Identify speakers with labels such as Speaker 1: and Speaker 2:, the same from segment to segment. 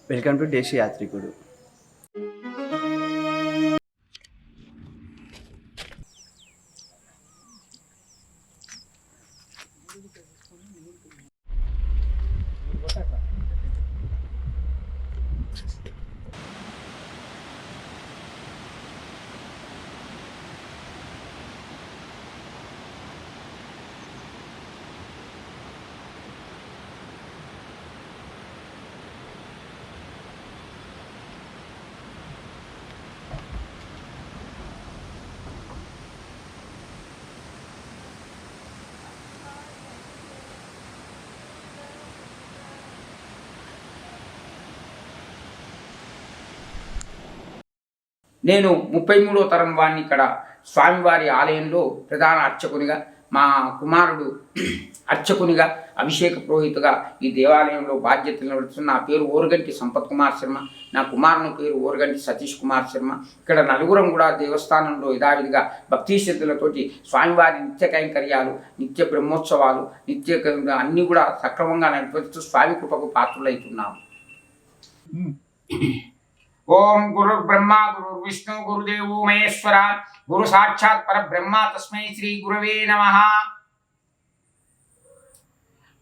Speaker 1: Welcome to దేశీ యాత్రికుడు.
Speaker 2: నేను 33వ తరం వాడిని. ఇక్కడ స్వామివారి ఆలయంలో ప్రధాన అర్చకునిగా, మా కుమారుడు అర్చకునిగా, అభిషేక పురోహితుగా ఈ దేవాలయంలో బాధ్యతలు నడుస్తున్న. నా పేరు ఓరుగంటి సంపత్ కుమార్ శర్మ, నా కుమారుని పేరు ఓరుగంటి సతీష్ కుమార్ శర్మ. ఇక్కడ నలుగురం కూడా దేవస్థానంలో యథావిధిగా భక్తి శ్రద్ధలతోటి స్వామివారి నిత్య కైంకర్యాలు, నిత్య బ్రహ్మోత్సవాలు, నిత్య అన్నీ కూడా సక్రమంగా నడిపిస్తూ స్వామి కృపకు పాత్రులవుతున్నాము. ఓం గురుర్ బ్రహ్మ గురుర్ విష్ణు గురుదేవో మహేశ్వర గురు సాక్షాత్ పరబ్రహ్మ తస్మై శ్రీ గురవే నమః.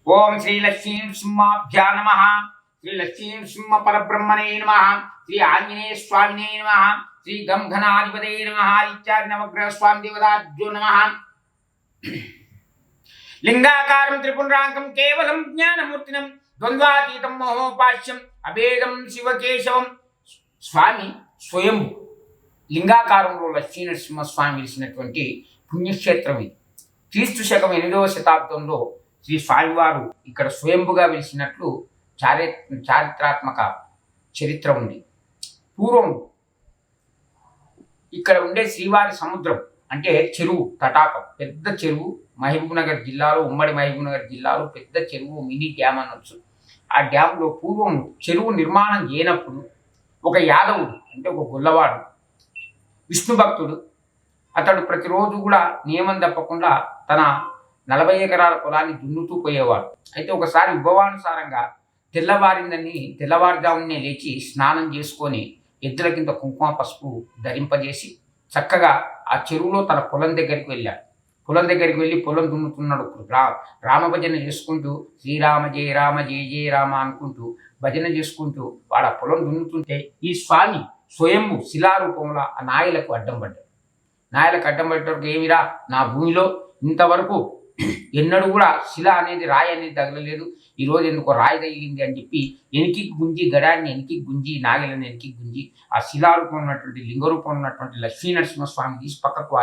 Speaker 2: ఓం శ్రీ లక్ష్మీ నృసింహాభ్యా నమః. శ్రీ లక్ష్మీ నృసింహ పరబ్రహ్మణే నమః. శ్రీ ఆంజనేయ స్వామినే నమః. శ్రీ గంఘనాధిపతయే నమః. ఇత్యాది నవగ్రహ స్వామి దేవతాభ్యో నమః. లింగాకారం త్రిపుండ్రాంకం కేవలం జ్ఞానమూర్తినం ద్వంద్వాతీతం మహోపాస్యం అభేదం శివకేశవం. స్వామి స్వయంభు లింగాకారంలో లక్ష్మీనరసింహస్వామి వెలిసినటువంటి పుణ్యక్షేత్రం ఇది. క్రీస్తు శకం 8వ శతాబ్దంలో శ్రీ స్వామివారు ఇక్కడ స్వయంభుగా వెలిసినట్లు చారిత్రాత్మక చరిత్ర ఉంది. పూర్వం ఇక్కడ ఉండే శ్రీవారి సముద్రం అంటే చెరువు, తటాకం, పెద్ద చెరువు. మహబూబ్నగర్ జిల్లాలో, ఉమ్మడి మహబూబ్నగర్ జిల్లాలో పెద్ద చెరువు, మినీ డ్యామ్ అనొచ్చు. ఆ డ్యామ్లో పూర్వం చెరువు నిర్మాణం చేయనప్పుడు ఒక యాదవుడు అంటే ఒక గొల్లవాడు, విష్ణు భక్తుడు, అతడు ప్రతిరోజు కూడా నియమం తప్పకుండా తన 40 ఎకరాల పొలాన్ని దున్నుతూ పోయేవాడు. అయితే ఒకసారి విభవానుసారంగా తెల్లవారుజామునే లేచి స్నానం చేసుకొని ఎద్దుల కింద కుంకుమ పసుపు ధరింపజేసి చక్కగా ఆ చెరువులో తన పొలం దగ్గరికి వెళ్ళాడు. పొలం దగ్గరికి వెళ్ళి పొలం దున్నుతున్నాడు. రామభజన చేసుకుంటూ శ్రీరామ జయ రామ జయ జయ రామ అనుకుంటూ భజన చేసుకుంటూ వాడు ఆ పొలం దున్నుతుంటే ఈ స్వామి స్వయంభు శిలారూపంలో ఆ నాయలకు అడ్డం పడ్డాడు. నాయలకు అడ్డం పడ్డప్పుడు ఏమిరా, నా భూమిలో ఇంతవరకు ఎన్నడూ కూడా శిల అనేది, రాయి అనేది తగలలేదు, ఈరోజు ఎందుకో రాయి తగిలింది అని చెప్పి ఎనికి గుంజి, గడాన్ని ఎనికి గుంజి, నాగలని ఎనికి గుంజి ఆ శిలారూపం ఉన్నటువంటి, లింగరూపం ఉన్నటువంటి లక్ష్మీనరసింహస్వామి తీసి పక్కకు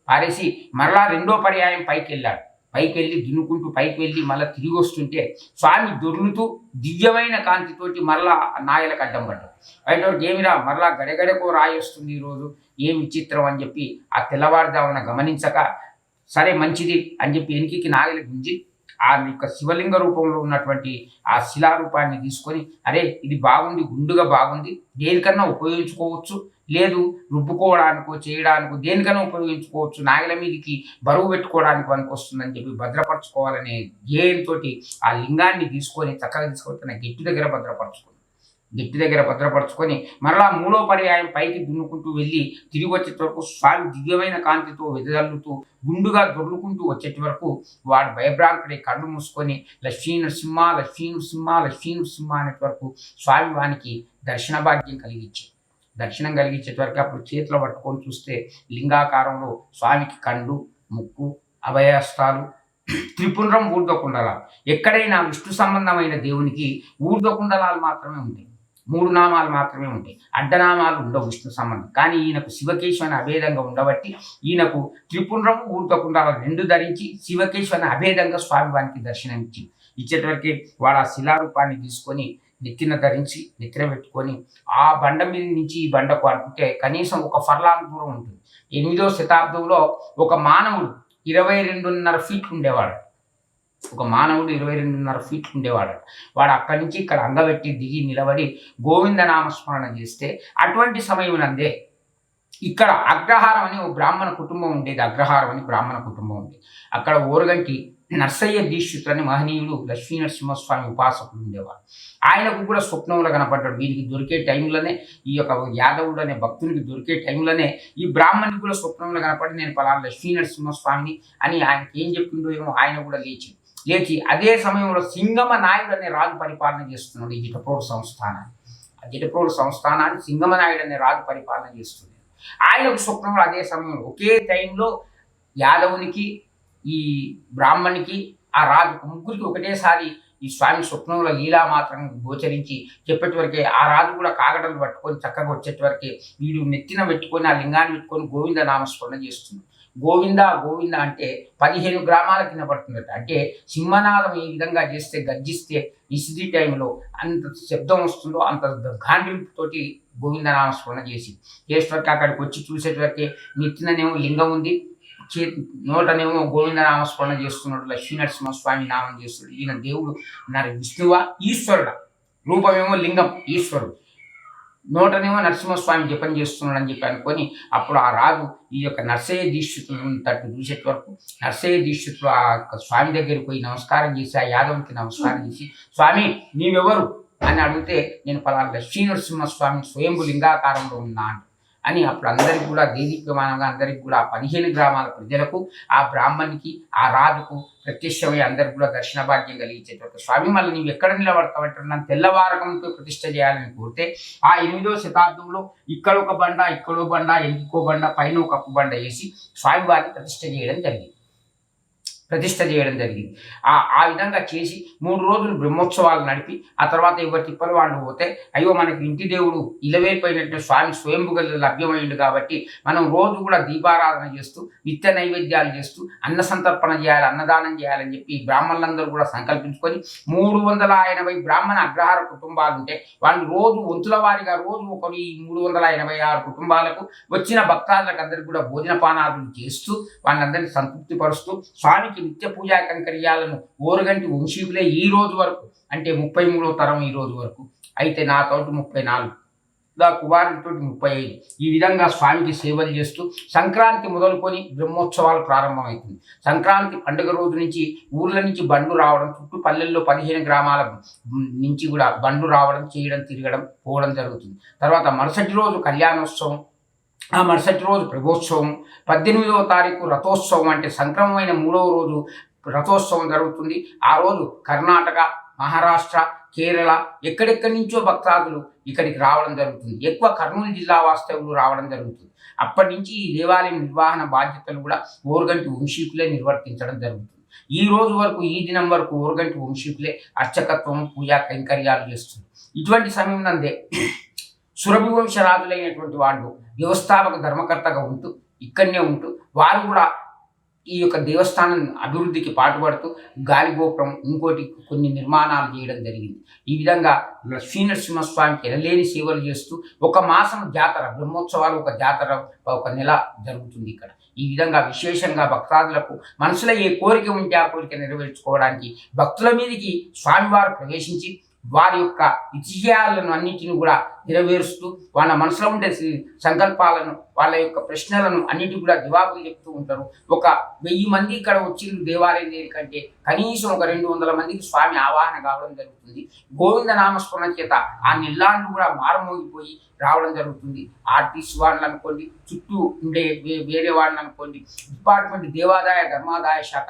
Speaker 2: పారేసి మరలా 2వ పర్యాయం పైకి వెళ్ళాడు. పైకి వెళ్ళి దున్నుకుంటూ పైకి వెళ్ళి మళ్ళీ తిరిగి వస్తుంటే స్వామి దొర్లుతూ దివ్యమైన కాంతితోటి మరలా నాయలకు అడ్డం పడ్డాడు. బయటవరకు ఏమిరా, మరలా గడగడకో రాయి వస్తుంది ఈరోజు, ఏం విచిత్రం అని చెప్పి ఆ తెల్లవారుజామున గమనించక సరే మంచిది అని చెప్పి ఎనికికి నాగలి గుంజి ఆ యొక్క శివలింగ రూపంలో ఉన్నటువంటి ఆ శిలారూపాన్ని తీసుకొని, అరే ఇది బాగుంది, గుండుగా బాగుంది, దేనికన్నా ఉపయోగించుకోవచ్చు, లేదు రుబ్బుకోవడానికో చేయడానికో దేనికైనా ఉపయోగించుకోవచ్చు, నాగల మీదకి బరువు పెట్టుకోవడానికి పనికి వస్తుందని చెప్పి భద్రపరచుకోవాలనే ధ్యేయంతో ఆ లింగాన్ని తీసుకొని చక్కగా తీసుకొని తన గట్టి దగ్గర భద్రపరచుకొని మరలా 3వ పర్యాయం పైకి దున్నుకుంటూ వెళ్ళి తిరిగి వచ్చేట వరకు స్వామి దివ్యమైన కాంతితో వెదజల్లుతూ గుండుగా దొర్లుకుంటూ వచ్చేటి వరకు వాడు భయభ్రాంతుడి కళ్ళు మూసుకొని లక్ష్మీ నరసింహ లక్ష్మీ నరసింహ లక్ష్మీ నరసింహ అనేటి వరకు స్వామి వానికి దర్శన భాగ్యం దర్శనం కలిగించేట వరకు అప్పుడు చేతిలో పట్టుకొని చూస్తే లింగాకారంలో స్వామికి కండు, ముక్కు, అభయహస్తాలు, త్రిపుండ్రం, ఊర్ధ్వకుండలాలు. ఎక్కడైనా విష్ణు సంబంధమైన దేవునికి ఊర్ధ్వకుండలాలు మాత్రమే ఉంటాయి, 3 నామాలు మాత్రమే ఉంటాయి, అడ్డనామాలు ఉండవు విష్ణు సంబంధం. కానీ ఈయనకు శివకేశవని అభేదంగా ఉండబట్టి ఈయనకు త్రిపుండ్రము, ఊర్ధ్వకుండలాలు 2 ధరించి శివకేశవని అభేదంగా స్వామివారికి దర్శనం ఇచ్చేటవరకు వాడు ఆ శిలారూపాన్ని తీసుకొని నెత్తిన ధరించి నెత్తిన పెట్టుకొని ఆ బండ మీద నుంచి ఈ బండకు అనుకుంటే కనీసం 1 ఫర్లాంగ్ దూరం ఉంటుంది. 8వ శతాబ్దంలో ఒక మానవుడు 22.5 ఫీట్లు ఉండేవాడు. ఒక మానవుడు 22.5 ఫీట్లు ఉండేవాడు. వాడు అక్కడి నుంచి ఇక్కడ అంగబెట్టి దిగి నిలబడి గోవింద నామస్మరణ చేస్తే అటువంటి సమయం నందే ఇక్కడ అగ్రహారం అని ఒక బ్రాహ్మణ కుటుంబం ఉండేది. అగ్రహారం అని బ్రాహ్మణ కుటుంబం ఉండేది. అక్కడ ఓరుగంటి నర్సయ్య దీక్షితులని మహనీయుడు లక్ష్మీ నరసింహస్వామి ఉపాసకుడు ఉండేవారు. ఆయనకు కూడా స్వప్నంలో కనపడ్డాడు. వీరికి దొరికే టైంలోనే, ఈ యొక్క యాదవుడు అనే భక్తునికి దొరికే టైంలోనే ఈ బ్రాహ్మణునికి కూడా స్వప్నంలో కనపడి నేను పలానా లక్ష్మీ నరసింహస్వామిని అని ఆయనకి ఏం చెప్పిండో ఏమో. ఆయన కూడా లేచి అదే సమయంలో సింగమ నాయుడు అనే రాజు పరిపాలన చేస్తున్నాడు ఈ జిటప్రోడు సంస్థానాన్ని. ఆ జిటప్రోడు సంస్థానాన్ని సింగమ నాయుడు అనే రాజు పరిపాలన చేస్తున్నాడు. ఆయనకు స్వప్నంలో అదే సమయంలో ఒకే టైంలో యాదవునికి, ఈ బ్రాహ్మణికి, ఆ రాజుకు, ముగ్గురికి ఒకటేసారి ఈ స్వామి స్వప్నంలో లీలా మాత్రం గోచరించి చెప్పేటి వరకే ఆ రాజు కూడా కాగడలు పట్టుకొని చక్కగా వచ్చేటి వరకే వీడు నెత్తిన పెట్టుకొని ఆ లింగాన్ని పెట్టుకొని గోవింద నామస్మరణ చేస్తున్నాడు. గోవింద గోవింద అంటే 15 గ్రామాల కింద పడుతుందట. అంటే సింహనాదం ఈ విధంగా చేస్తే, గర్జిస్తే ఇసిడి టైంలో అంత శబ్దం వస్తుందో అంత గాంధీతోటి గోవింద నామస్మరణ చేసేటవరకు అక్కడికి వచ్చి చూసేటవరకే నెత్తిననేమో లింగం ఉంది, నోటనేమో గోవింద నామస్మరణ చేస్తున్నాడు, లక్ష్మీ నరసింహస్వామి నామం చేస్తున్నాడు. ఈయన దేవుడు విష్ణువా ఈశ్వరుడా, రూపమేమో లింగం ఈశ్వరుడు, నోటనేమో నరసింహస్వామి జపం చేస్తున్నాడు అని చెప్పి అనుకొని అప్పుడు ఆ రాజు ఈ యొక్క నర్సయ్య దీక్షితులను తట్టు చూసేటి వరకు నర్సయ్య దీక్షితులు ఆ స్వామి దగ్గరికి పోయి నమస్కారం చేసి, ఆ యాదవునికి నమస్కారం చేసి, స్వామి నీవెవరు అని అడిగితే నేను పలానా లక్ష్మీ నరసింహస్వామి స్వయంభు లింగాకారంలో ఉన్నా అని అప్పుడు అందరికి కూడా దేదీప్యమానంగా అందరికి కూడా 15 గ్రామాల ప్రజలకు, ఆ బ్రాహ్మణికి, ఆ రాజుకు ప్రత్యక్షమై అందరికి కూడా దర్శన భాగ్యం కలిగించేటప్పుడు స్వామి మళ్ళీ నీవు ఎక్కడ నిలబడతావంటే నన్ను తెల్లవారకంతో ప్రతిష్ఠ చేయాలని కోరితే ఆ 8వ శతాబ్దంలో ఇక్కడ ఒక బండ, ఇక్కడో బండ, ఇంకో బండ, పైన ఒక కప్పు బండ వేసి స్వామివారిని ప్రతిష్ఠ చేయడం జరిగింది. ఆ విధంగా చేసి 3 రోజులు బ్రహ్మోత్సవాలు నడిపి ఆ తర్వాత ఎవరి తిప్పలు వాళ్ళు పోతే, అయ్యో మనకి ఇంటి దేవుడు ఇలవేపోయినట్టు స్వామి స్వయంభుగా లభ్యమైండు కాబట్టి మనం రోజు కూడా దీపారాధన చేస్తూ, నిత్య నైవేద్యాలు చేస్తూ, అన్న సంతర్పణ చేయాలి, అన్నదానం చేయాలని చెప్పి బ్రాహ్మణులందరూ కూడా సంకల్పించుకొని 380 బ్రాహ్మణ అగ్రహార కుటుంబాలు ఉంటే వాళ్ళు రోజు వంతుల వారిగా రోజు ఒకరు ఈ 386 కుటుంబాలకు వచ్చిన భక్తాదులకు అందరికీ కూడా భోజనపానాదులు చేస్తూ వాళ్ళందరినీ సంతృప్తిపరుస్తూ స్వామికి నిత్య పూజా కైంకర్యాలను ఓరుగంటి వంశీకులే ఈ రోజు వరకు, అంటే 33వ తరం ఈ రోజు వరకు. అయితే నా తోటి 34, నా కుమారుడితోటి 35. ఈ విధంగా స్వామికి సేవలు చేస్తూ సంక్రాంతి మొదలుకొని బ్రహ్మోత్సవాలు ప్రారంభమవుతుంది. సంక్రాంతి పండుగ రోజు నుంచి ఊర్ల నుంచి బండ్లు రావడం, చుట్టూ పల్లెల్లో 15 గ్రామాల నుంచి కూడా బండ్లు రావడం, చేయడం, తిరగడం, పోవడం జరుగుతుంది. తర్వాత మరుసటి రోజు కళ్యాణోత్సవం, ఆ మరుసటి రోజు ప్రభోత్సవం, 18వ తారీఖు రథోత్సవం, అంటే సంక్రమమైన 3వ రోజు రథోత్సవం జరుగుతుంది. ఆ రోజు కర్ణాటక, మహారాష్ట్ర, కేరళ ఎక్కడెక్కడి నుంచో భక్తాదులు ఇక్కడికి రావడం జరుగుతుంది. ఎక్కువ కర్నూలు జిల్లా వాస్తవులు రావడం జరుగుతుంది. అప్పటి నుంచి ఈ దేవాలయం నిర్వహణ బాధ్యతలు కూడా ఓరుగంటి వంశీకులే నిర్వర్తించడం జరుగుతుంది. ఈ రోజు వరకు, ఈ దినం వరకు ఓరుగంటి వంశీకులే అర్చకత్వం, పూజా కైంకర్యాలు చేస్తుంది. ఇటువంటి సమయం నందే సురభి వంశరాజులైనటువంటి వాళ్ళు వ్యవస్థాపక ధర్మకర్తగా ఉంటూ, ఇక్కడనే ఉంటూ వారు కూడా ఈ యొక్క దేవస్థానం అభివృద్ధికి పాటుపడుతూ గాలిగోపురం, ఇంకోటి కొన్ని నిర్మాణాలు చేయడం జరిగింది. ఈ విధంగా లక్ష్మీ నరసింహస్వామికి ఎనలేని సేవలు చేస్తూ 1 మాసం జాతర, బ్రహ్మోత్సవాలు, ఒక జాతర 1 నెల జరుగుతుంది ఇక్కడ. ఈ విధంగా విశేషంగా భక్తాదులకు మనసులో ఏ కోరిక ఉంటే ఆ కోరిక నెరవేర్చుకోవడానికి భక్తుల మీదకి స్వామివారు ప్రవేశించి వారి యొక్క విజయాలను అన్నిటిని కూడా నెరవేరుస్తూ వాళ్ళ మనసులో ఉండే సంకల్పాలను, వాళ్ళ యొక్క ప్రశ్నలను అన్నిటి కూడా జవాబులు చెప్తూ ఉంటారు. 1000 మంది ఇక్కడ వచ్చి దేవాలయం కంటే కనీసం 200 మందికి స్వామి ఆవాహన కావడం జరుగుతుంది. గోవింద నామస్మరణ చేత ఆ నిల్లాళ్ళు కూడా మారుమోగిపోయి రావడం జరుగుతుంది. ఆర్టీసీ వాళ్ళని అనుకోండి, చుట్టూ ఉండే వేరే వాళ్ళని అనుకోండి, డిపార్ట్మెంట్ దేవాదాయ ధర్మాదాయ శాఖ,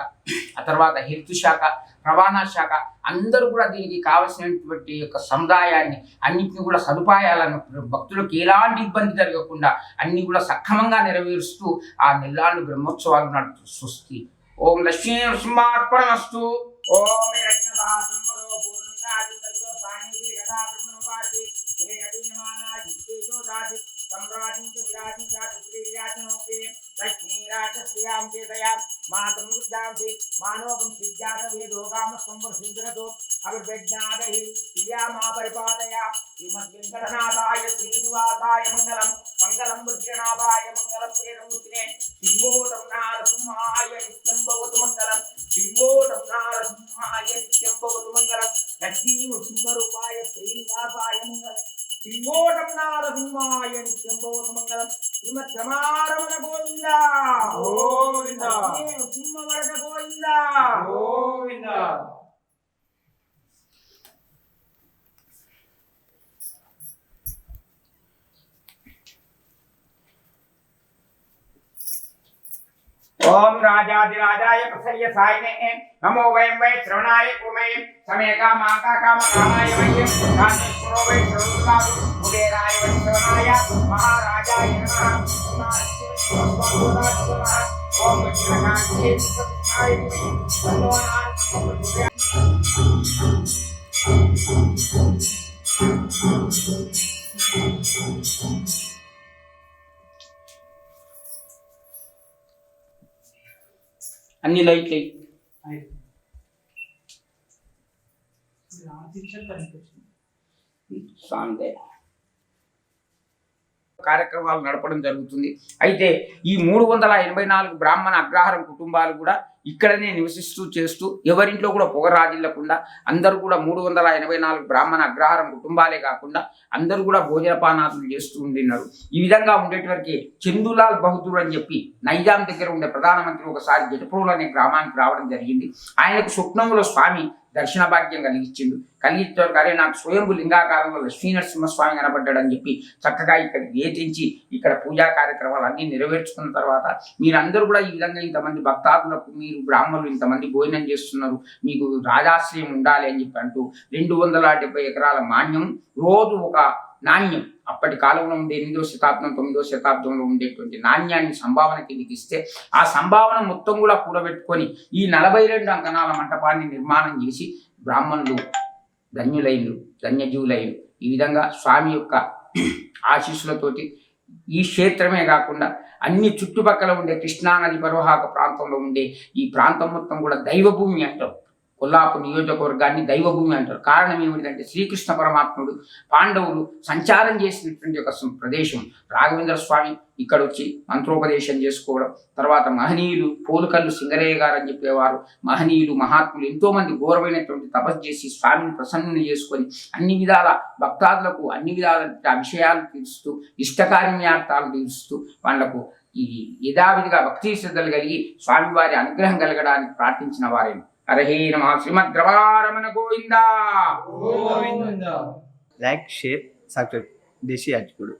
Speaker 2: ఆ తర్వాత హెల్త్ శాఖ, రవాణా శాఖ అందరూ కూడా దీనికి కావలసినటువంటి యొక్క సముదాయాన్ని అన్నింటినీ కూడా సదుపాయాలను భక్తులకు ఎలాంటి ఇబ్బంది జరగకుండా అన్ని కూడా సక్రమంగా నెరవేరుస్తూ ఆ నెల్లాళ్ళు బ్రహ్మోత్సవాలు నడుస్తూ స్వస్తి. ఓం లక్ష్మీ నరసింహార్పణమస్తు. ఓం లక్ష్మీరాజశ్రియాం చేతయా మాతం వృద్ధాంసి మానోకం సిద్ధ్యాత వేదోగామ సంవర్షించరతో అభిజ్ఞాదై ప్రియామా పరిపాతయ శ్రీమద్వేంకటనాథాయ శ్రీనివాసాయ మంగళం. మంగళం వజ్రనాభాయ మంగళం వేదమూర్తినే. సింహోటం నారసింహాయ నిత్యం భవతు మంగళం. సింహోటం నారసింహాయ నిత్యం భవతు మంగళం. లక్ష్మీ నృసింహరూపాయ శ్రీనివాసాయ మంగళం. సింగోటం నారసింహాయ నిత్యంబోధమంగళం శ్రీమద్రమారమణ గోవింద
Speaker 1: గోవింద
Speaker 2: సింహవరద గోవింద
Speaker 1: గోవింద.
Speaker 2: ఓం రాజాదిరాజాయ ప్రసయ్య సాయినే నమో వయం వై శ్రవణాయ కుమై సమేకా మాకా కామ కామాయ వయ్యం రాజేశ్వరో వై శ్రవణాదు కుబేరాయ వై శ్రవణాయ మహారాజాయ నమః ఓం విష్ణునాథే సత్యాయ ధన్యవాదాలు. అన్ని లైట్లు స్వామి కార్యక్రమాలు నడపడం జరుగుతుంది. అయితే ఈ 384 బ్రాహ్మణ అగ్రహారం కుటుంబాలు కూడా ఇక్కడనే నివసిస్తూ చేస్తూ ఎవరింట్లో కూడా పొగ రాజిల్లకుండా అందరూ కూడా 384 బ్రాహ్మణ అగ్రహారం కుటుంబాలే కాకుండా అందరూ కూడా భోజనపానాదులు చేస్తూ ఉండినారు. ఈ విధంగా ఉండేటివరకు చందులాల్ బహదూర్ అని చెప్పి నైజాం దగ్గర ఉండే ప్రధానమంత్రి ఒకసారి జటప్రోలు అనే గ్రామానికి రావడం జరిగింది. ఆయనకు స్వప్నంలో స్వామి దర్శన భాగ్యం కలిగించారు. అరే నాకు స్వయంభు లింగాకారంలో లక్ష్మీనరసింహస్వామి కనబడ్డాడని చెప్పి చక్కగా ఇక్కడ ఏతించి ఇక్కడ పూజా కార్యక్రమాలు అన్ని నెరవేర్చుకున్న తర్వాత మీరందరూ కూడా ఈ విధంగా ఇంతమంది భక్తాదులకు మీరు బ్రాహ్మణులు ఇంతమంది భోజనం చేస్తున్నారు, మీకు రాజాశ్రయం ఉండాలి అని చెప్పి అంటూ 270 ఎకరాల మాన్యం, రోజు ఒక నాణ్యం, అప్పటి కాలంలో ఉండే 8వ శతాబ్దం 9వ శతాబ్దంలో ఉండేటువంటి నాణ్యాన్ని సంభావన కిందికి ఇస్తే ఆ సంభావన మొత్తం కూడా కూడబెట్టుకొని ఈ 42 అంకణాల మంటపాన్ని నిర్మాణం చేసి బ్రాహ్మణులు ధన్యజీవులైన ఈ విధంగా స్వామి యొక్క ఆశీస్సులతోటి ఈ క్షేత్రమే కాకుండా అన్ని చుట్టుపక్కల ఉండే కృష్ణానది పరివాహక ప్రాంతంలో ఉండే ఈ ప్రాంతం మొత్తం కూడా దైవభూమి అంటారు. కొల్లాపూర్ నియోజకవర్గాన్ని దైవభూమి అంటారు. కారణం ఏమిటంటే శ్రీకృష్ణ పరమాత్ముడు పాండవులు సంచారం చేసినటువంటి ఒక ప్రదేశం. రాఘవేంద్ర స్వామి ఇక్కడ వచ్చి మంత్రోపదేశం చేసుకోవడం, తర్వాత మహనీయులు పోలుకల్లు సింగరయ్య గారు అని చెప్పేవారు, మహనీయులు మహాత్ములు ఎంతోమంది ఘోరమైనటువంటి తపస్సు చేసి స్వామిని ప్రసన్నం చేసుకొని అన్ని విధాల భక్తాదులకు అన్ని విధాల విషయాలు తీరుస్తూ ఇష్టకార్యార్థాలు తీరుస్తూ వాళ్లకు ఈ యథావిధిగా భక్తి శ్రద్ధలు కలిగి స్వామివారి అనుగ్రహం కలగడానికి ప్రార్థించిన వారే. హరే నమః. శ్రీమద్రమారమణ గోవింద.
Speaker 1: Like, share, subscribe. దేశీ అర్జుకుడు.